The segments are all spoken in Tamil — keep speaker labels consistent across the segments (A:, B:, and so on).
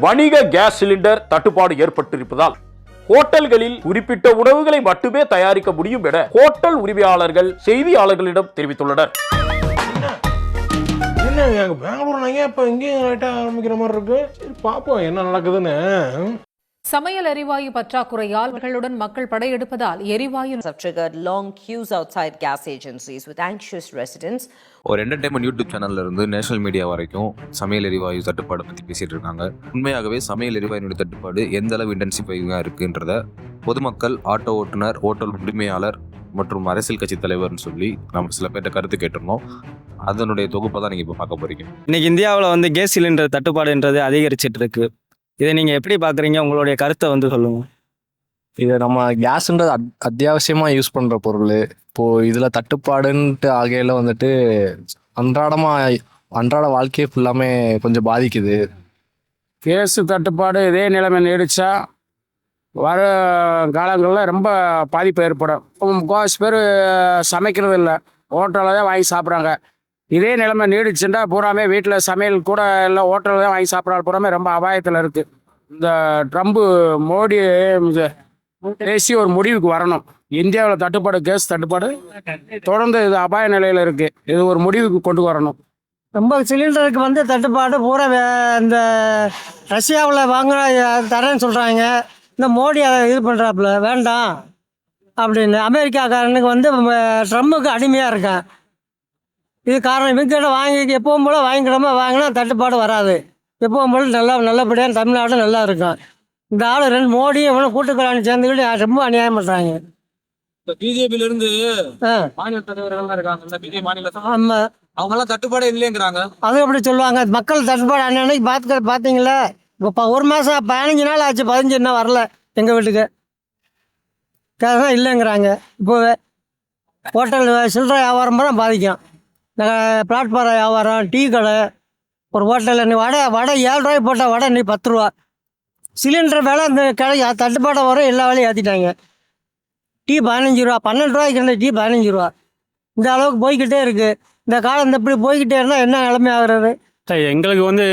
A: வணிக கேஸ் சிலிண்டர் தட்டுப்பாடு ஏற்பட்டிருப்பதால் ஹோட்டல்களில் குறிப்பிட்ட உணவுகளை மட்டுமே தயாரிக்க முடியும் என ஹோட்டல் உரிமையாளர்கள் செய்தியாளர்களிடம் தெரிவித்துள்ளனர்.
B: பெங்களூர் இப்ப இங்கேயும் ஆரம்பிக்கிற மாதிரி இருக்கு. பாப்போம் என்ன நடக்குதுன்னு.
C: சமையல் எரிவாயு பற்றாக்குறையால் அவர்களுடன் மக்கள் படையெடுப்பதால் எரிவாயு
D: have triggered long queues outside gas agencies with anxious residents.
E: ஒரு என்டர்டைன்மெண்ட் யூடியூப் சேனல்ல இருந்து நேஷனல் மீடியா வரைக்கும் சமையல் எரிவாயு தட்டுப்பாடு பற்றி பேசிட்டு இருக்காங்க. உண்மையாகவே சமையல் எரிவாயுடைய தட்டுப்பாடு எந்த அளவு இன்டென்சிஃபைங்காக இருக்குன்றத பொதுமக்கள், ஆட்டோ ஓட்டுநர், ஹோட்டல் உரிமையாளர் மற்றும் அரசியல் கட்சி தலைவர்னு சொல்லி நம்ம சில பேர்ட்ட கருத்து கேட்டிருந்தோம். அதனுடைய தொகுப்பை தான் நீங்கள் இப்போ பார்க்க போறீங்க.
F: இன்னைக்கு இந்தியாவில் கேஸ் சிலிண்டர் தட்டுப்பாடுன்றது அதிகரிச்சிட்டு இருக்கு. இதை நீங்கள் எப்படி பார்க்குறீங்க? உங்களுடைய கருத்தை சொல்லுங்கள்.
G: இது நம்ம கேஸுன்றது அத்தியாவசியமாக யூஸ் பண்ணுற பொருள். இப்போது இதில் தட்டுப்பாடுன்ட்டு ஆகையில் அன்றாட வாழ்க்கையை ஃபுல்லாமே கொஞ்சம் பாதிக்குது.
H: கேஸு தட்டுப்பாடு இதே நிலைமை நீடிச்சா வர காலங்களில் ரொம்ப பாதிப்பு ஏற்படும். முக்கால்வாசி பேர் சமைக்கிறது இல்லை, ஹோட்டலில் தான் வாங்கி சாப்பிட்றாங்க. இதே நிலைமை நீடிச்சுட்டா பூராமே வீட்டில் சமையல் கூட இல்லை, ஹோட்டலில் தான் வாங்கி சாப்பிட்றாங்க. பூராமே ரொம்ப அபாயத்தில் இருக்குது. இந்த ட்ரம்ப்பு மோடி பேசி ஒரு முடிவுக்கு வரணும். இந்தியாவில் தட்டுப்பாடு, கேஸ் தட்டுப்பாடு தொடர்ந்து இது அபாய நிலையில் இருக்குது. இது ஒரு முடிவுக்கு கொண்டு வரணும்.
I: ரொம்ப சிலிண்டருக்கு தட்டுப்பாடு பூரா இந்த ரஷ்யாவில் வாங்க தரேன்னு சொல்கிறாங்க. இந்த மோடி அதை இது பண்ணுறாப்புல வேண்டாம் அப்படின்னு. அமெரிக்காக்காரனுக்கு ட்ரம்ப்புக்கு அடிமையாக இருக்கான். இது காரணம் இவங்கிட்ட வாங்கி எப்பவும் போல் வாங்கிக்கிடாம வாங்கினா தட்டுப்பாடு வராது. எப்பவும் போல் நல்லபடியாக தமிழ்நாடு நல்லா இருக்கும். இந்த ஆள் ரெண்டு மோடியும் இவனை கூட்டுக்கலான்னு சேர்ந்துக்கிட்டு ரொம்ப அநியாயம் பண்ணுறாங்க.
J: பிஜேபியிலிருந்து மாநில தலைவர்கள் இருக்காங்க, பிஜேபி மாநில.
I: ஆமாம்,
J: அவங்கெல்லாம் தட்டுப்பாடு இல்லைங்கிறாங்க.
I: அது எப்படி சொல்லுவாங்க? மக்கள் தட்டுப்பாடு அன்னைக்கு பார்த்தீங்களா? இப்போ ஒரு மாதம் 15 நாள் ஆச்சு, 15 இன்னும் வரல எங்கள் வீட்டுக்கு. கேஸ் இல்லைங்கிறாங்க. இப்போவே ஹோட்டல் சில்லறை வியாபாரம் பூரா பாதிக்கும். இந்த பிளாட்ஃபாரம் வியாபாரம், டீ கடை, ஒரு ஹோட்டலில் நீ வடை 7 ரூபாய்க்கு போட்டால் வடை நீ 10 ரூபா. சிலிண்டர் வேலை இந்த கடைக்கு தட்டுப்பாடை வரும், எல்லா வேலையும் ஏற்றிட்டாங்க. டீ 15 ரூபா, 12 ரூபாய்க்கு இருந்த டீ 15 ரூபா. இந்த அளவுக்கு போய்கிட்டே இருக்குது. இந்த காலம் இந்த இப்படி போய்கிட்டே இருந்தால் என்ன நிலைமை ஆகுறது?
H: எங்களுக்கு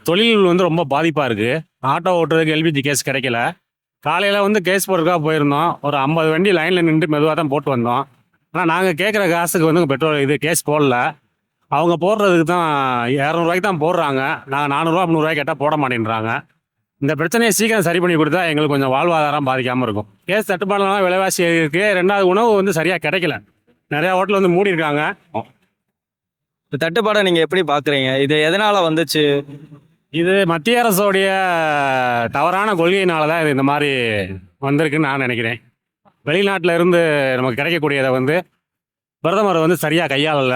H: தொழில் ரொம்ப பாதிப்பாக இருக்குது. ஆட்டோ ஓட்டுறதுக்கு எல்பிஜி கேஸ் கிடைக்கல. காலையில் கேஸ் போடுறதுக்காக போயிருந்தோம். ஒரு 50 வண்டி லைனில் நின்று மெதுவாக தான் போட்டு வந்தோம். ஆனால் நாங்கள் கேட்குற காசுக்கு பெட்ரோல் கேஸ் போடல. அவங்க போடுறதுக்கு தான் 200 ரூபாய்க்கு தான் போடுறாங்க. நாங்கள் 400 ரூபா 300 ரூபாய்க்கு கேட்டால் போட மாட்டேன்றாங்க. இந்த பிரச்சனையை சீக்கிரம் சரி பண்ணி கொடுத்தா எங்களுக்கு கொஞ்சம் வாழ்வாதாரம் பாதிக்காமல் இருக்கும். கேஸ் தட்டுப்பாடுலாம் விலைவாசி இருக்குது. 2வது உணவு சரியாக கிடைக்கல. நிறையா ஹோட்டல் மூடி இருக்காங்க.
F: இந்த தட்டுப்பாடை நீங்கள் எப்படி பார்க்குறீங்க? இது எதனால் வந்துச்சு?
H: இது மத்திய அரசோடைய தவறான கொள்கையினால தான் இது இந்த மாதிரி வந்திருக்குன்னு நான் நினைக்கிறேன். வெளிநாட்டில் இருந்து நமக்கு கிடைக்கக்கூடியதை பிரதமர் சரியாக கையாளல,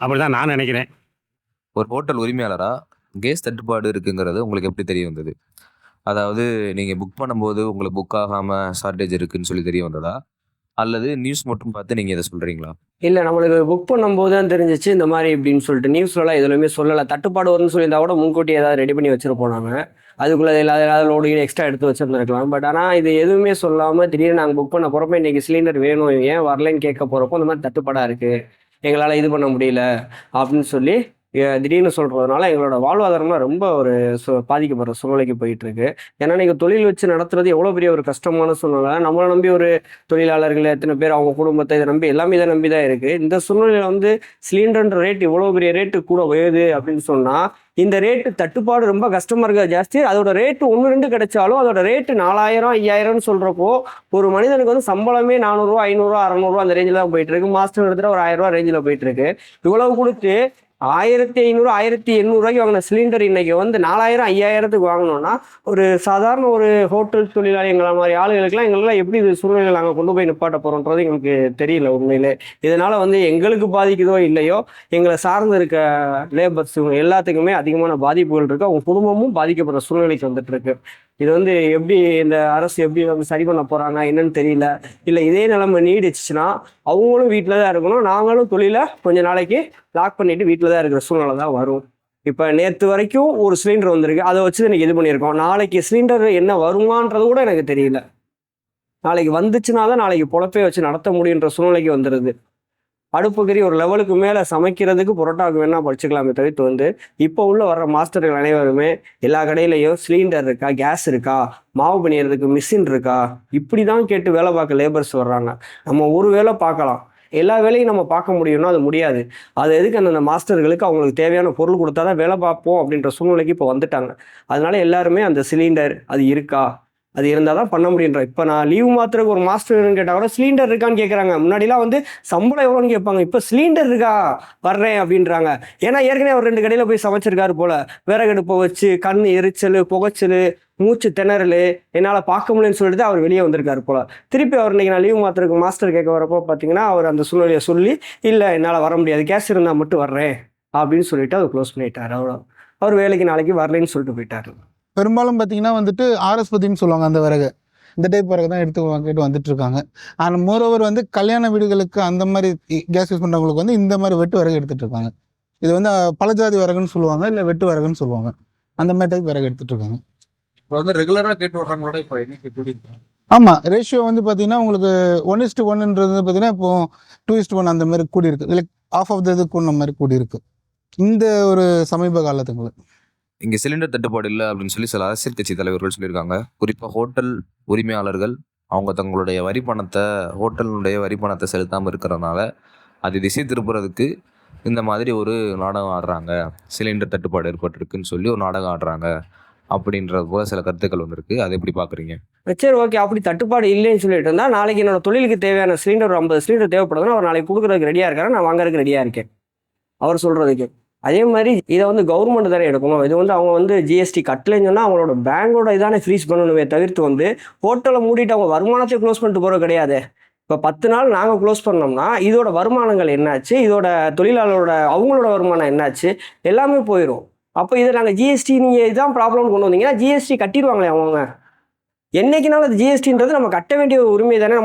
H: அப்படி தான் நான் நினைக்கிறேன்.
E: ஒரு ஹோட்டல் உரிமையாளராக கேஸ் தட்டுப்பாடு இருக்குங்கிறது உங்களுக்கு எப்படி தெரிய வந்தது? அதாவது நீங்கள் புக் பண்ணும்போது உங்களுக்கு புக் ஆகாமல் ஷார்ட்டேஜ் இருக்குதுன்னு சொல்லி தெரிய வந்ததா, அல்லது நியூஸ் மட்டும் பார்த்து நீங்கள் இதை சொல்கிறீங்களா?
K: இல்லை, நம்மளுக்கு புக் பண்ணும்போது தான் தெரிஞ்சிச்சு இந்த மாதிரி இப்படின்னு சொல்லிட்டு. நியூஸ்லலாம் எதுலையுமே சொல்லலை. தட்டுப்பாடு வரும்னு சொல்லியிருந்தா கூட முன்கூட்டி ஏதாவது ரெடி பண்ணி வச்சுருப்போம். நாங்கள் அதுக்குள்ளே ஏதாவது லோடு எக்ஸ்ட்ரா எடுத்து வச்சுருந்துருக்கலாம். பட் ஆனால் இது எதுவுமே சொல்லாமல் திடீர்னு நாங்கள் புக் பண்ண போகிறப்ப இன்றைக்கி சிலிண்டர் வேணும், ஏன் வரலன்னு கேட்க போகிறப்போ இந்த மாதிரி தட்டுப்பாடாக இருக்குது, எங்களால் இது பண்ண முடியல அப்படின்னு சொல்லி திடீர்னு சொல்கிறதுனால எங்களோட வாழ்வாதாரம்லாம் ரொம்ப ஒரு பாதிக்கப்படுற சூழ்நிலைக்கு போயிட்டுருக்கு. ஏன்னா நீங்கள் தொழில் வச்சு நடத்துறது எவ்வளோ பெரிய ஒரு கஷ்டமான சூழ்நிலை. நம்மளை நம்பி ஒரு தொழிலாளர்கள் எத்தனை பேர், அவங்க குடும்பத்தை இதை நம்பி எல்லாமே இதை நம்பி தான் இருக்குது. இந்த சூழ்நிலையில் சிலிண்டர் ரேட் இவ்வளோ பெரிய ரேட்டு கூட உயருது அப்படின்னு சொன்னால் இந்த ரேட்டு தட்டுப்பாடு ரொம்ப கஷ்டமாக இருக்கிறது ஜாஸ்தி. அதோட ரேட்டு 1-2 கிடைச்சாலும் அதோட ரேட்டு 4000 5000 சொல்கிறப்போ ஒரு மனிதனுக்கு சம்பளமே 400 ரூபா 500 ரூபா 600 அந்த ரேஞ்சில் தான் போயிட்டு இருக்கு. மாதம் எடுத்துகிட்டு ஒரு 1000 ரூபா ரேஞ்சில் போயிட்டு இருக்கு. இவ்வளவு கொடுத்து 1500 1800 ரூபாய்க்கு வாங்கின சிலிண்டர் இன்னைக்கு 4000 5000க்கு வாங்கினோம்னா ஒரு சாதாரண ஒரு ஹோட்டல் தொழிலாளி எங்களை மாதிரி ஆளுகளுக்குலாம் எங்களுக்குலாம் எப்படி இது சூழ்நிலை நாங்கள் கொண்டு போய் நிப்பாட்ட போகிறோன்றது எங்களுக்கு தெரியல உண்மையிலே. இதனால் எங்களுக்கு பாதிக்குதோ இல்லையோ, எங்களை சார்ந்து இருக்க லேபர்ஸ் எல்லாத்துக்குமே அதிகமான பாதிப்புகள் இருக்குது. அவங்க குடும்பமும் பாதிக்கப்படுற சூழ்நிலைக்கு வந்துட்டு இருக்கு. இது எப்படி இந்த அரசு எப்படி சரி பண்ண போகிறாங்க என்னன்னு தெரியல. இல்லை இதே நிலைமை நீடிச்சுன்னா அவங்களும் வீட்டில் தான் இருக்கணும், நாங்களும் தொழிலை கொஞ்ச நாளைக்கு லாக் பண்ணிட்டு வீட்டில் தான் இருக்கிற சூழ்நிலை தான் வரும். இப்போ நேற்று வரைக்கும் ஒரு சிலிண்டர் வந்திருக்கு, அதை வச்சு எனக்கு இது பண்ணியிருக்கோம். நாளைக்கு சிலிண்டர் என்ன வருமானது கூட எனக்கு தெரியல. நாளைக்கு வந்துச்சுன்னா தான் நாளைக்கு பொழப்பே வச்சு நடத்த முடியுன்ற சூழ்நிலைக்கு வந்துடுது. அடுப்புக்கறி ஒரு லெவலுக்கு மேலே சமைக்கிறதுக்கு புரோட்டாவுக்கு வேணால் படிச்சுக்கலாமே தவிர்த்து வந்து இப்போ உள்ள வர்ற மாஸ்டர்கள் அனைவருமே எல்லா கடையிலையும் சிலிண்டர் இருக்கா, கேஸ் இருக்கா, மாவு பிணையிறதுக்கு மிஷின் இருக்கா, இப்படி தான் கேட்டு வேலை பார்க்க லேபர்ஸ் வர்றாங்க. நம்ம ஒரு வேலை பார்க்கலாம், எல்லா வேலையும் நம்ம பார்க்க முடியும்னா அது முடியாது. அது எதுக்கு அந்தந்த மாஸ்டர்களுக்கு அவங்களுக்கு தேவையான பொருள் கொடுத்தா தான் வேலை பார்ப்போம் அப்படின்ற சூழ்நிலைக்கு இப்போ வந்துட்டாங்க. அதனால எல்லாருமே அந்த சிலிண்டர் அது இருக்கா, அது இருந்தால் தான் பண்ண முடியுன்ற. இப்போ நான் லீவ் மாத்திரக்கு ஒரு மாஸ்டர்னு கேட்டால் கூட சிலிண்டர் இருக்கான்னு கேட்குறாங்க. முன்னாடிலாம் வந்து சம்பளம் எவ்வளோன்னு கேட்பாங்க, இப்போ சிலிண்டர் இருக்கா வர்றேன் அப்படின்றாங்க. ஏன்னா ஏற்கனவே அவர் 2 கடையில் போய் சமைச்சிருக்காரு போல், விறகடுப்பை வச்சு கண் எரிச்சல், புகைச்சல், மூச்சு திணறல், என்னால் பார்க்க முடியும்னு சொல்லிட்டு அவர் வெளியே வந்திருக்காரு போல். திருப்பி அவர் இன்றைக்கி நான் லீவ் மாத்திரக்கு மாஸ்டர் கேட்க வரப்போ பார்த்தீங்கன்னா அவர் அந்த சூழ்நிலையை சொல்லி, இல்லை என்னால் வர முடியாது, கேஸ் இருந்தால் மட்டும் வர்றேன் அப்படின்னு சொல்லிட்டு அவர் க்ளோஸ் பண்ணிட்டார். அவ்வளோ, அவர் வேலைக்கு நாளைக்கு வரலைன்னு சொல்லிட்டு போயிட்டார்.
B: பெரும்பாலும் பார்த்தீங்கன்னா வந்துட்டு ஆர்எஸ்பதின்னு சொல்லுவாங்க அந்த விறகு, இந்த டைப் விறகு தான் எடுத்து வாங்கிட்டு வந்துட்டு இருக்காங்க. ஆனால் மோரோவர் வந்து கல்யாண வீடுகளுக்கு அந்த மாதிரி கேஸ் யூஸ் பண்ணுறவங்களுக்கு வந்து இந்த மாதிரி வெட்டு விறகு எடுத்துட்டு இருக்காங்க. இது வந்து பழஜாதி விறகுன்னு சொல்லுவாங்க, இல்லை வெட்டு விறகுன்னு சொல்லுவாங்க. அந்த மாதிரி டைப் விறகு எடுத்துட்டு இருக்காங்க.
J: இப்போ வந்து ரெகுலராக கேட்டு வர்றாங்களோட இப்போ என்ன கூட்டிட்டு
B: ஆமாம், ரேஷியோ வந்து பார்த்தீங்கன்னா உங்களுக்கு 1:1ன்றது பார்த்தீங்கன்னா இப்போ 2:1 அந்த மாதிரி கூடி இருக்கு. இல்லை ஆஃப் ஆஃப் த கூடின மாதிரி கூடி இருக்கு இந்த ஒரு சமீப காலத்துக்குள்ள.
E: இங்கே சிலிண்டர் தட்டுப்பாடு இல்லை அப்படின்னு சொல்லி சில அரசியல் கட்சி தலைவர்கள் சொல்லியிருக்காங்க. குறிப்பாக ஹோட்டல் உரிமையாளர்கள் அவங்க தங்களுடைய வரி பணத்தை, ஹோட்டலுடைய வரி பணத்தை செலுத்தாமல் இருக்கிறதுனால அது திசை திருப்புறதுக்கு இந்த மாதிரி ஒரு நாடகம் ஆடுறாங்க, சிலிண்டர் தட்டுப்பாடு ஏற்பட்டிருக்குன்னு சொல்லி ஒரு நாடகம் ஆடுறாங்க அப்படின்றது போல சில கருத்துக்கள் வந்திருக்கு. அதை எப்படி பார்க்குறீங்க?
K: சரி, ஓகே, அப்படி தட்டுப்பாடு இல்லைன்னு சொல்லிட்டு இருந்தால் நாளைக்கு என்னோட தொழிலுக்கு தேவையான சிலிண்டர் 50 சிலிண்டர் தேவைப்படுதுன்னா அவர் நாளைக்கு கொடுக்குறதுக்கு ரெடியாக இருக்காரு, நான் வாங்குறதுக்கு ரெடியாக இருக்கேன் அவர் சொல்கிறதுக்கு. அதே மாதிரி இதை வந்து கவர்மெண்ட் தானே எடுக்கணும். இது வந்து அவங்க வந்து ஜிஎஸ்டி கட்டலைன்னு சொன்னால் அவங்களோட பேங்கோட இதானே ஃப்ரீஸ் பண்ணணுமே தவிர்த்து வந்து ஹோட்டலை மூடிட்டு அவங்க வருமானத்தை க்ளோஸ் பண்ணிட்டு போகிறது கிடையாது. இப்போ 10 நாள் நாங்கள் க்ளோஸ் பண்ணோம்னா இதோட வருமானங்கள் என்னாச்சு, இதோட தொழிலாளரோட அவங்களோட வருமானம் என்னாச்சு, எல்லாமே போயிடும். அப்போ இதை நாங்கள் ஜிஎஸ்டி நீங்கள் இதுதான் ப்ராப்ளம்னு கொண்டு வந்தீங்கன்னா ஜிஎஸ்டி கட்டிடுவாங்களே அவங்க. என்னைக்குனாலும் அது ஜிஎஸ்டின்றது நம்ம கட்ட வேண்டிய ஒரு உரிமை தானே,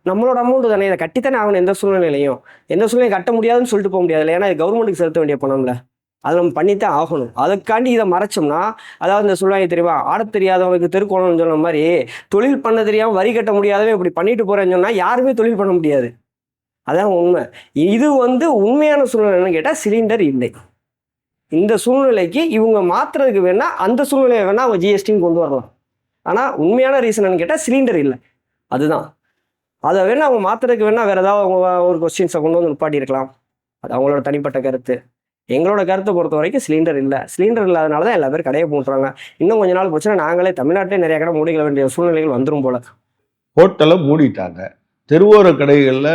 K: நம்மளோட அமௌண்ட் தானே, இதை கட்டித்தானே ஆகணும். எந்த சூழ்நிலையிலையும் எந்த சூழ்நிலையும் கட்ட முடியாதுன்னு சொல்லிட்டு போக முடியாது. ஏன்னா இது கவர்மெண்ட்டுக்கு செலுத்த வேண்டிய பணம்ல, அதை நம்ம பண்ணித்தான் ஆகணும். அதுக்காண்டி இதை மறைச்சோம்னா, அதாவது இந்த சொல்லுவாங்க தெரியுமா, ஆட தெரியாதவங்களுக்கு தெருக்கோணம்னு சொன்ன மாதிரி தொழில் பண்ண தெரியாமல் வரி கட்ட முடியாதவன் இப்படி பண்ணிட்டு போகிறேன்னு சொன்னால் யாருமே தொழில் பண்ண முடியாது. அதான் உண்மை. இது வந்து உண்மையான சூழ்நிலை என்னன்னு கேட்டால் சிலிண்டர் இல்லை. இந்த சூழ்நிலைக்கு இவங்க மாற்றுறதுக்கு வேணால் அந்த சூழ்நிலையை வேணால் அவங்க ஜிஎஸ்டின்னு கொண்டு வரலாம். ஆனால் உண்மையான ரீசன் கேட்டால் சிலிண்டர் இல்லை, அதுதான். அதை வேணால் அவங்க மாற்றுறதுக்கு வேணால் வேறு ஏதாவது அவங்க ஒரு கொஸ்டின்ஸை கொண்டு வந்து நிப்பாட்டியிருக்கலாம். அது அவங்களோட தனிப்பட்ட கருத்து. எங்களோட கருத்தை பொறுத்த வரைக்கும் சிலிண்டர் இல்லை. சிலிண்டர் இல்லாதனால தான் எல்லா பேரும் கடையை போட்டுறாங்க. இன்னும் கொஞ்ச நாள் போச்சுன்னா நாங்களே தமிழ்நாட்டிலே நிறைய கடை மூடிக்க வேண்டிய சூழ்நிலைகள் வந்துடும் போல.
L: ஹோட்டலை மூடிட்டாங்க, தெருவோர கடைகளில்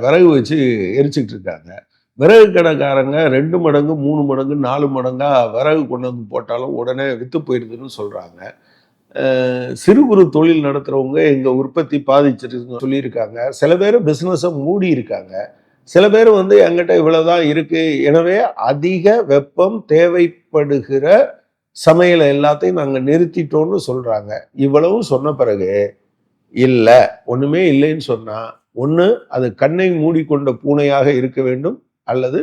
L: விறகு வச்சு எரிச்சிக்கிட்டு இருக்காங்க. விறகு கடைக்காரங்க 2 மடங்கு 3 மடங்கு 4 மடங்கா விறகு கொண்டு வந்து போட்டாலும் உடனே விற்று போயிடுதுன்னு சொல்கிறாங்க. சிறு குறு தொழில் நடத்துகிறவங்க எங்கள் உற்பத்தி பாதிச்சிருக்குன்னு சொல்லியிருக்காங்க. சில பேர் பிஸ்னஸை மூடி இருக்காங்க. சில பேர் வந்து எங்கிட்ட இவ்வளோதான் இருக்குது, எனவே அதிக வெப்பம் தேவைப்படுகிற சமையலை எல்லாத்தையும் நாங்கள் நிறுத்திட்டோன்னு சொல்கிறாங்க. இவ்வளவும் சொன்ன பிறகு இல்லை, ஒன்றுமே இல்லைன்னு சொன்னால், ஒன்று அது கண்ணை மூடிக்கொண்ட பூனையாக இருக்க வேண்டும், அல்லது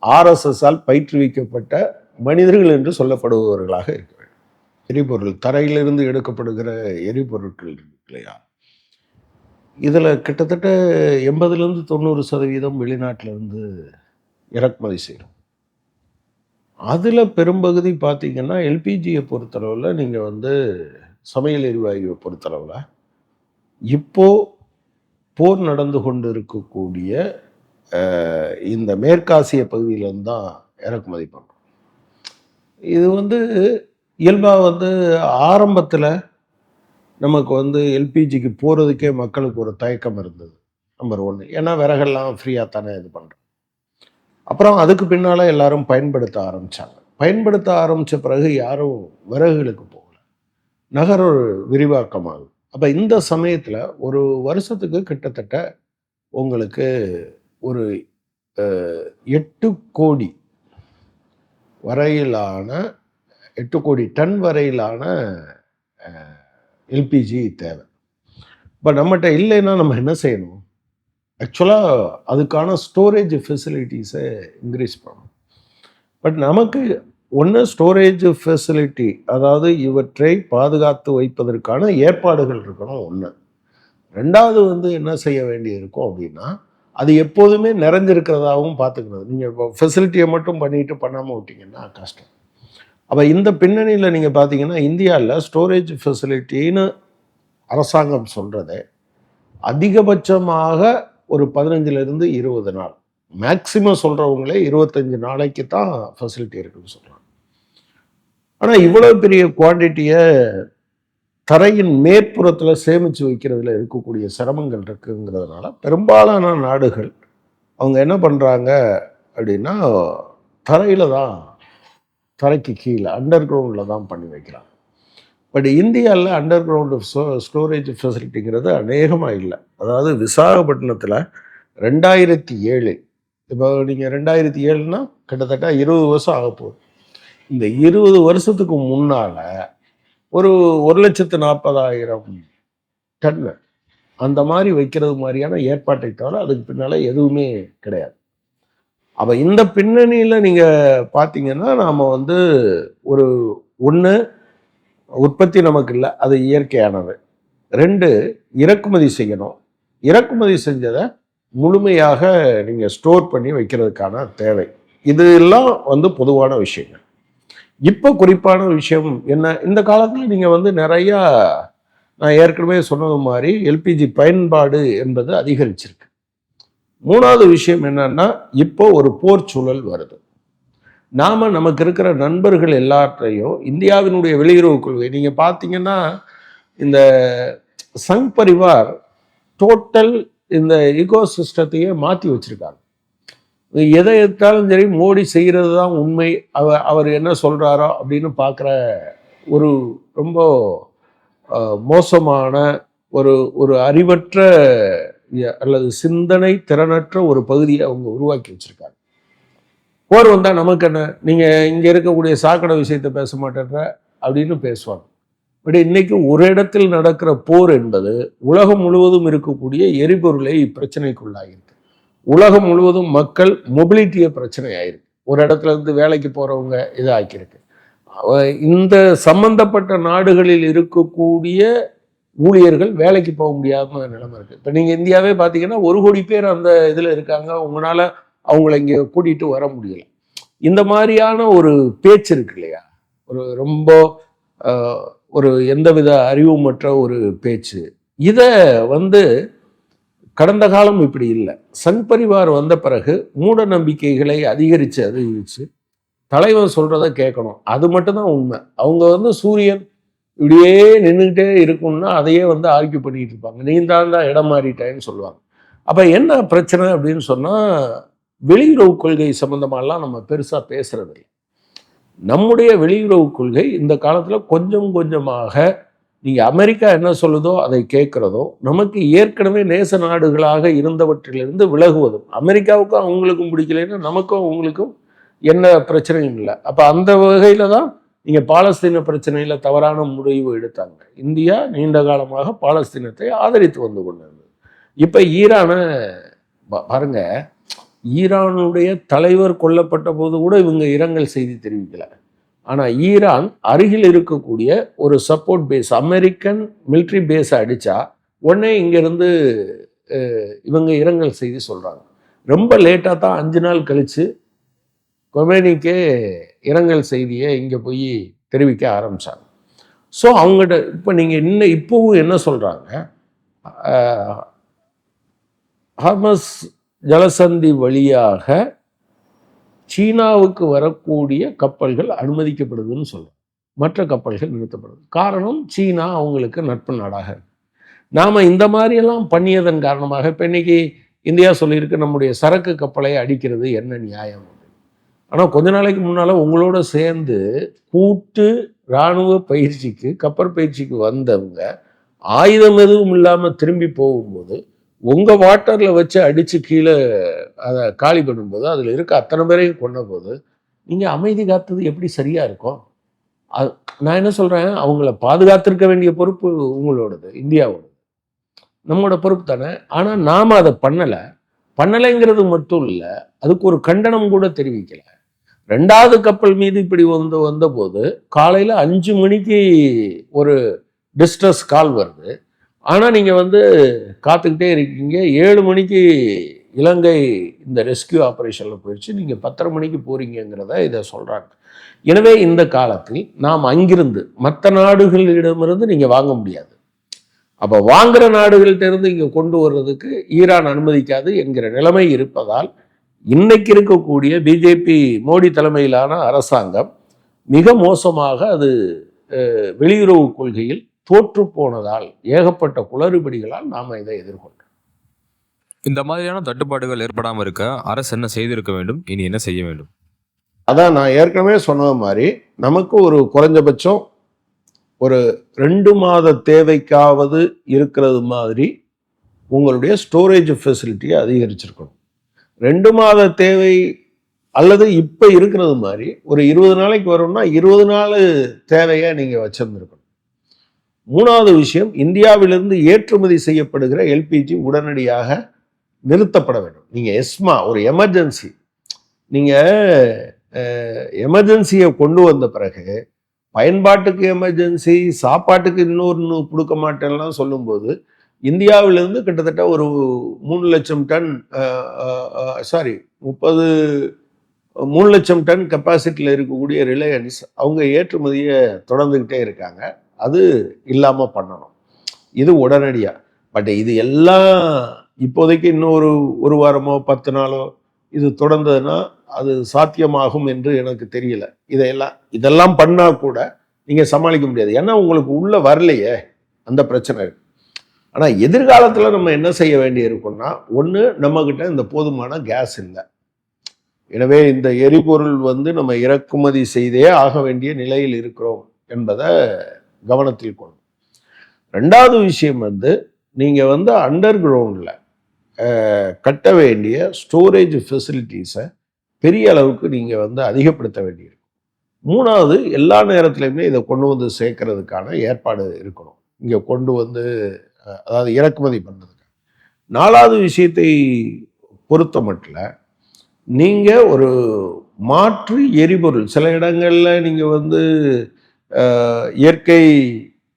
L: ஆர்எஸ்எஸ்ஸால் பயிற்றுவிக்கப்பட்ட மனிதர்கள் என்று சொல்லப்படுபவர்களாக இருக்க வேண்டும். எரிபொருள் தரையிலிருந்து எடுக்கப்படுகிற எரிபொருட்கள் இருக்கு இல்லையா, இதில் கிட்டத்தட்ட 80லேருந்து 90% வெளிநாட்டிலேருந்து இறக்குமதி செய்கிறோம். அதில் பெரும்பகுதி பார்த்தீங்கன்னா எல்பிஜியை பொறுத்தளவில், நீங்கள் வந்து சமையல் எரிவாயுவை பொறுத்தளவில் இப்போது போர் நடந்து கொண்டு இருக்கக்கூடிய இந்த மேற்காசிய பகுதியிலேருந்து தான் இறக்குமதி பண்ணுறோம். இது வந்து இயல்பாக வந்து ஆரம்பத்தில் நமக்கு வந்து எல்பிஜிக்கு போகிறதுக்கே மக்களுக்கு ஒரு தயக்கம் இருந்தது. நம்பர் 1, ஏன்னா விறகெல்லாம் ஃப்ரீயாக தானே இது பண்ணுறோம். அப்புறம் அதுக்கு பின்னால் எல்லாரும் பயன்படுத்த ஆரம்பித்தாங்க. பயன்படுத்த ஆரம்பித்த பிறகு யாரும் விறகுகளுக்கு போகல, நகர விரிவாக்கமாகும். அப்போ இந்த சமயத்தில் ஒரு வருஷத்துக்கு கிட்டத்தட்ட உங்களுக்கு ஒரு 8 கோடி வரையிலான 8 கோடி டன் வரையிலான எல்பிஜி தேவை. இப்போ நம்மகிட்ட இல்லைன்னா நம்ம என்ன செய்யணும்? ஆக்சுவலாக அதுக்கான ஸ்டோரேஜ் ஃபெசிலிட்டிஸை இன்க்ரீஸ் பண்ணணும். பட் நமக்கு ஒன்று ஸ்டோரேஜ் ஃபெசிலிட்டி, அதாவது இவற்றை பாதுகாத்து வைப்பதற்கான ஏற்பாடுகள் இருக்கணும் ஒன்று. 2வது வந்து என்ன செய்ய வேண்டி இருக்கும் அப்படின்னா, அது எப்போதுமே நிறைஞ்சிருக்கிறதாகவும் பார்த்துக்கிறது. நீங்கள் இப்போ ஃபெசிலிட்டியை மட்டும் பண்ணிட்டு பண்ணாமல் விட்டீங்கன்னா கஷ்டம். அப்போ இந்த பின்னணியில் நீங்கள் பார்த்தீங்கன்னா இந்தியாவில் ஸ்டோரேஜ் ஃபெசிலிட்டின்னு அரசாங்கம் சொல்கிறதே அதிகபட்சமாக ஒரு 15லேருந்து 20 நாள், மேக்சிமம் சொல்கிறவங்களே 25 நாளைக்கு தான் ஃபெசிலிட்டி இருக்குன்னு சொல்கிறாங்க. ஆனால் இவ்வளோ பெரிய குவான்டிட்டியை தரையின் மேற்புறத்தில் சேமித்து வைக்கிறதுல இருக்கக்கூடிய சிரமங்கள் இருக்குங்கிறதுனால பெரும்பாலான நாடுகள் அவங்க என்ன பண்ணுறாங்க அப்படின்னா தரையில் தான், தரைக்கு கீழே அண்டர் கிரவுண்டில் தான் பண்ணி வைக்கிறாங்க. பட் இந்தியாவில் அண்டர் கிரவுண்டு ஸ்டோரேஜ் ஃபெசிலிட்டிங்கிறது அநேகமாக இல்லை. அதாவது விசாகப்பட்டினத்தில் 2007, இப்போ நீங்கள் 2007னா கிட்டத்தட்ட 20 வருஷம் ஆக போகுது. இந்த 20 வருஷத்துக்கு முன்னால் ஒரு 1,40,000 டன்னு அந்த மாதிரி வைக்கிறது மாதிரியான ஏற்பாட்டை தவிர அதுக்கு பின்னால் எதுவுமே கிடையாது. அப்போ இந்த பின்னணியில் நீங்கள் பார்த்தீங்கன்னா நாம் வந்து ஒரு ஒன்று உற்பத்தி நமக்கு இல்லை, அது இயற்கையானது. 2 இறக்குமதி செய்யணும். இறக்குமதி செஞ்சதை முழுமையாக நீங்கள் ஸ்டோர் பண்ணி வைக்கிறதுக்கான தேவை. இதெல்லாம் வந்து பொதுவான விஷயங்கள். இப்போ குறிப்பான விஷயம் என்ன, இந்த காலத்தில் நீங்கள் வந்து நிறையா, நான் ஏற்கனவே சொன்னது மாதிரி எல்பிஜி பயன்பாடு என்பது அதிகரிச்சிருக்கு. 3வது விஷயம் என்னன்னா, இப்போ ஒரு போர் சூழல் வருது. நமக்கு இருக்கிற நண்பர்கள் எல்லாத்தையும் இந்தியாவினுடைய வெளியுறவு கொள்கை நீங்கள் பார்த்தீங்கன்னா, இந்த சங் பரிவார் டோட்டல் இந்த ஈகோ சிஸ்டத்தையே மாற்றி வச்சிருக்காங்க. எதை எடுத்தாலும் சரி மோடி செய்கிறது தான் உண்மை, அவர் என்ன சொல்கிறாரோ அப்படின்னு பார்க்குற ஒரு ரொம்ப மோசமான ஒரு அறிவற்ற அல்லது சிந்தனை திறனற்ற ஒரு பகுதியை அவங்க உருவாக்கி வச்சுருக்காங்க. போர் வந்தால் நமக்கு என்ன, நீங்கள் இங்கே இருக்கக்கூடிய சாக்கடை விஷயத்தை பேச மாட்டேன்ற அப்படின்னு பேசுவாங்க. பட் இன்னைக்கு ஒரு இடத்தில் நடக்கிற போர் என்பது உலகம் முழுவதும் இருக்கக்கூடிய எரிபொருளை பிரச்சனைக்குள்ளாகிருக்கு. உலகம் முழுவதும் மக்கள் மொபிலிட்டியை பிரச்சனை ஆயிருக்கு. ஒரு இடத்துல இருந்து வேலைக்கு போகிறவங்க இதாக்கியிருக்கு. இந்த சம்பந்தப்பட்ட நாடுகளில் இருக்கக்கூடிய ஊழியர்கள் வேலைக்கு போக முடியாத நிலைமை இருக்குது. இப்போ நீங்கள் இந்தியாவே பார்த்தீங்கன்னா 1 கோடி பேர் அந்த இதில் இருக்காங்க, உங்களால் அவங்கள இங்கே கூட்டிகிட்டு வர முடியல. இந்த மாதிரியான ஒரு பேச்சு இருக்கு இல்லையா, ஒரு ரொம்ப ஒரு எந்தவித அறிவுமற்ற ஒரு பேச்சு. இதை வந்து கடந்த காலம் இப்படி இல்லை. சங் பரிவார் வந்த பிறகு மூட நம்பிக்கைகளை அதிகரித்து தலைவர் சொல்கிறத கேட்கணும், அது மட்டும்தான் உண்மை. அவங்க வந்து சூரியன் இப்படியே நின்றுக்கிட்டே இருக்கும்னா அதையே வந்து ஆர்கியூ பண்ணிட்டு இருப்பாங்க. நீ தான் இடம் மாறிட்டேன்னு சொல்லுவாங்க. அப்போ என்ன பிரச்சனை அப்படின்னு சொன்னால், வெளியுறவு கொள்கை சம்மந்தமாலாம் நம்ம பெருசாக பேசுறது இல்லை. நம்முடைய வெளியுறவு கொள்கை இந்த காலத்தில் கொஞ்சம் கொஞ்சமாக நீங்கள் அமெரிக்கா என்ன சொல்லுதோ அதை கேட்குறதோ, நமக்கு ஏற்கனவே நேச நாடுகளாக இருந்தவற்றிலிருந்து விலகுவதும், அமெரிக்காவுக்கும் அவங்களுக்கும் பிடிக்கலைன்னா நமக்கும் அவங்களுக்கும் என்ன பிரச்சனையும் இல்லை. அப்போ அந்த வகையில் தான் நீங்கள் பாலஸ்தீன பிரச்சனையில் தவறான முடிவு எடுத்தாங்க. இந்தியா நீண்ட காலமாக பாலஸ்தீனத்தை ஆதரித்து வந்து கொண்டிருந்தது. இப்போ ஈரானை பாருங்க, ஈரானுடைய தலைவர் கொல்லப்பட்ட போது கூட இவங்க இரங்கல் செய்தி தெரிவிக்கல. ஆனால் ஈரான் அருகில் இருக்கக்கூடிய ஒரு சப்போர்ட் பேஸ், அமெரிக்கன் மிலிட்ரி பேஸை அடித்தா உடனே இங்கேருந்து இவங்க இரங்கல் செய்தி சொல்கிறாங்க. ரொம்ப லேட்டாக தான் 5 நாள் கழித்து கொமேனிக்கே இரங்கல் செய்தியை இங்கே போய் தெரிவிக்க ஆரம்பித்தாங்க. ஸோ அவங்ககிட்ட இப்போ நீங்கள் இப்போவும் என்ன சொல்கிறாங்க, ஹர்மஸ் ஜலசந்தி வழியாக சீனாவுக்கு வரக்கூடிய கப்பல்கள் அனுமதிக்கப்படுதுன்னு சொல்கிறோம், மற்ற கப்பல்கள் நிறுத்தப்படுது. காரணம், சீனா அவங்களுக்கு நட்பு நாடாக இருக்கு. நாம் இந்த மாதிரியெல்லாம் பண்ணியதன் காரணமாக இப்போ இன்னைக்கு இந்தியா சொல்லியிருக்கு நம்முடைய சரக்கு கப்பலை அடிக்கிறது என்ன நியாயம். ஆனால் கொஞ்ச நாளைக்கு முன்னால் உங்களோட சேர்ந்து கூட்டு இராணுவ பயிற்சிக்கு, கப்பற்பயிற்சிக்கு வந்தவங்க ஆயுதம் எதுவும் இல்லாமல் திரும்பி போகும்போது உங்கள் வாட்டரில் வச்சு அடித்து கீழே அதை காலி பண்ணும்போது அதில் இருக்க அத்தனை பேரையும் கொண்ட போது நீங்கள் அமைதி காத்தது எப்படி சரியாக இருக்கும்? நான் என்ன சொல்கிறேன், அவங்கள பாதுகாத்திருக்க வேண்டிய பொறுப்பு உங்களோடது, இந்தியாவோடது, நம்மளோட பொறுப்பு தானே. ஆனால் நாம் அதை பண்ணலைங்கிறது மட்டும் இல்லை, அதுக்கு ஒரு கண்டனம் கூட தெரிவிக்கலை. 2வது கப்பல் மீது இப்படி வந்தபோது காலையில் 5 மணிக்கு ஒரு டிஸ்ட்ரஸ் கால் வருது. ஆனால் நீங்கள் வந்து காத்துக்கிட்டே இருக்கீங்க. 7 மணிக்கு இலங்கை இந்த ரெஸ்கியூ ஆப்ரேஷனில் போயிடுச்சு, நீங்கள் 10:30 மணிக்கு போகிறீங்கிறத இதை சொல்கிறாங்க. எனவே இந்த காலத்தில் நாம் அங்கிருந்து மற்ற நாடுகளிடமிருந்து நீங்கள் வாங்க முடியாது. அப்போ வாங்குகிற நாடுகள்கிட்ட இருந்து இங்கே கொண்டு வர்றதுக்கு ஈரான் அனுமதிக்காது என்கிற நிலைமை இருப்பதால் இன்னைக்கு இருக்கக்கூடிய பிஜேபி மோடி தலைமையிலான அரசாங்கம் மிக மோசமாக அது வெளியுறவு கொள்கையில் தோற்று போனதால் ஏகப்பட்ட குளறுபடிகளால் நாம் இதை எதிர்கொண்டோம்.
E: இந்த மாதிரியான தட்டுப்பாடுகள் ஏற்படாமல் இருக்க அரசு என்ன செய்திருக்க வேண்டும், இனி என்ன செய்ய வேண்டும்?
L: அதான் நான் ஏற்கனவே சொன்னது மாதிரி நமக்கு ஒரு குறைஞ்சபட்சம் ஒரு 2 மாத தேவைக்காவது இருக்கிறது மாதிரி உங்களுடைய ஸ்டோரேஜ் ஃபெசிலிட்டியை அதிகரிச்சிருக்கணும். 2 மாத தேவை அல்லது இப்போ இருக்கிறது மாதிரி ஒரு 20 நாளைக்கு வரும்னா 20 நாள் தேவையை நீங்கள் வச்சிருந்துருக்கணும். 3வது விஷயம், இந்தியாவிலிருந்து ஏற்றுமதி செய்யப்படுகிற எல்பிஜி உடனடியாக நிறுத்தப்பட வேண்டும். நீங்கள் எஸ்மா ஒரு எமர்ஜென்சி, நீங்கள் எமர்ஜென்சியை கொண்டு வந்த பிறகு பயன்பாட்டுக்கு எமர்ஜென்சி, சாப்பாட்டுக்கு இன்னொன்று கொடுக்க மாட்டேன்லாம் சொல்லும்போது இந்தியாவிலிருந்து கிட்டத்தட்ட ஒரு 3 லட்சம் டன் 3 லட்சம் டன் கெப்பாசிட்டியில் இருக்கக்கூடிய ரிலையன்ஸ் அவங்க ஏற்றுமதியை தொடர்ந்துக்கிட்டே இருக்காங்க. அது இல்லாமல் பண்ணணும், இது உடனடியாக. பட் இது எல்லாம் இப்போதைக்கு இன்னும் ஒரு வாரமோ 10 நாளோ இது தொடர்ந்ததுன்னா அது சாத்தியமாகும் என்று எனக்கு தெரியல. இதெல்லாம் பண்ணால் கூட நீங்கள் சமாளிக்க முடியாது, ஏன்னா உங்களுக்கு உள்ள வரலையே, அந்த பிரச்சனை இருக்கு. ஆனால் எதிர்காலத்தில் நம்ம என்ன செய்ய வேண்டி இருக்குன்னா, ஒன்று நம்மக்கிட்ட இந்த போதுமான கேஸ் இல்லை, எனவே இந்த எரிபொருள் நம்ம இறக்குமதி செய்தே ஆக வேண்டிய நிலையில் இருக்கிறோம் என்பதை கவனத்தில் கொள்ளும். 2வது விஷயம் நீங்கள் அண்டர் கிரவுண்டில் கட்ட வேண்டிய ஸ்டோரேஜ் ஃபெசிலிட்டிஸை பெரிய அளவுக்கு நீங்கள் அதிகப்படுத்த வேண்டியிருக்கும். 3வது, எல்லா நேரத்துலையுமே இதை கொண்டு சேர்க்கறதுக்கான ஏற்பாடு இருக்கணும், இங்கே கொண்டு அதாவது இறக்குமதி பண்ணுறதுக்கு. 4வது விஷயத்தை பொறுத்த மட்டும் நீங்கள் ஒரு மாற்று எரிபொருள், சில இடங்களில் நீங்கள் இயற்கை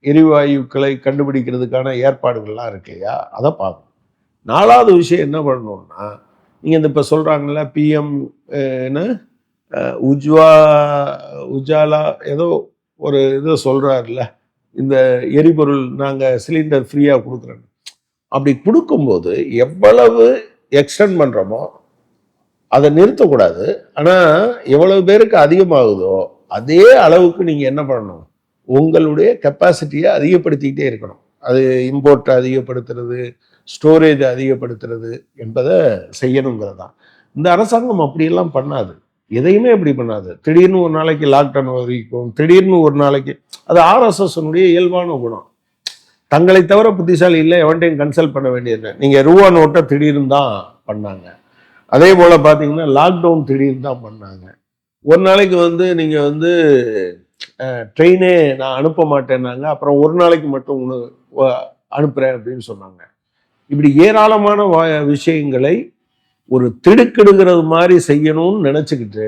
L: எரிவாயுக்களை கண்டுபிடிக்கிறதுக்கான ஏற்பாடுகள்லாம் இருக்கு இல்லையா, அதை பார்க்கணும். 4வது விஷயம் என்ன பண்ணணும்னா, நீங்கள் இப்போ சொல்கிறாங்கல்ல பிஎம் உஜாலா ஏதோ ஒரு இதை சொல்கிறாருல்ல, இந்த எரிபொருள் நாங்கள் சிலிண்டர் ஃப்ரீயாக கொடுக்குறோன்னு. அப்படி கொடுக்கும்போது எவ்வளவு எக்ஸ்டெண்ட் பண்ணுறோமோ அதை நிறுத்தக்கூடாது. ஆனால் எவ்வளவு பேருக்கு அதிகமாகுதோ அதே அளவுக்கு நீங்கள் என்ன பண்ணணும், உங்களுடைய கெப்பாசிட்டியை அதிகப்படுத்திக்கிட்டே இருக்கணும். அது இம்போர்ட்டை அதிகப்படுத்துறது, ஸ்டோரேஜை அதிகப்படுத்துறது என்பதை செய்யணுங்கிறது தான். இந்த அரசாங்கம் அப்படியெல்லாம் பண்ணாது, எதையுமே அப்படி பண்ணாது. திடீர்னு ஒரு நாளைக்கு லாக்டவுன் வரைக்கும், திடீர்னு ஒரு நாளைக்கு, அது ஆர்எஸ்எஸ்னுடைய இயல்பான குணம். தங்களை தவிர புத்திசாலி இல்லை, எவன்ட்டையும் கன்சல்ட் பண்ண வேண்டியது. நீங்கள் ரூபா நோட்டை திடீர்னு தான் பண்ணாங்க, அதே போல் பார்த்தீங்கன்னா லாக்டவுன் திடீர்னு தான் பண்ணாங்க. ஒரு நாளைக்கு நீங்கள் ட்ரெயினே நான் அனுப்ப மாட்டேன்னாங்க, அப்புறம் ஒரு நாளைக்கு மட்டும் அனுப்புகிறேன் அப்படின்னு சொன்னாங்க. இப்படி ஏராளமான விஷயங்களை ஒரு திடுக்கிடுகிறது மாதிரி செய்யணும்னு நினச்சிக்கிட்டு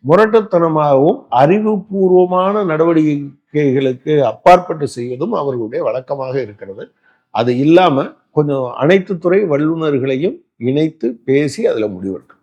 L: முரட்டுத்தனமாகவும் அறிவுபூர்வமான நடவடிக்கைகளுக்கு அப்பாற்பட்டு செய்வதும் அவர்களுடைய வழக்கமாக இருக்கிறது. அது இல்லாமல் கொஞ்சம் அனைத்து துறை வல்லுநர்களையும் இணைத்து பேசி அதில் முடிவெடுக்கணும்.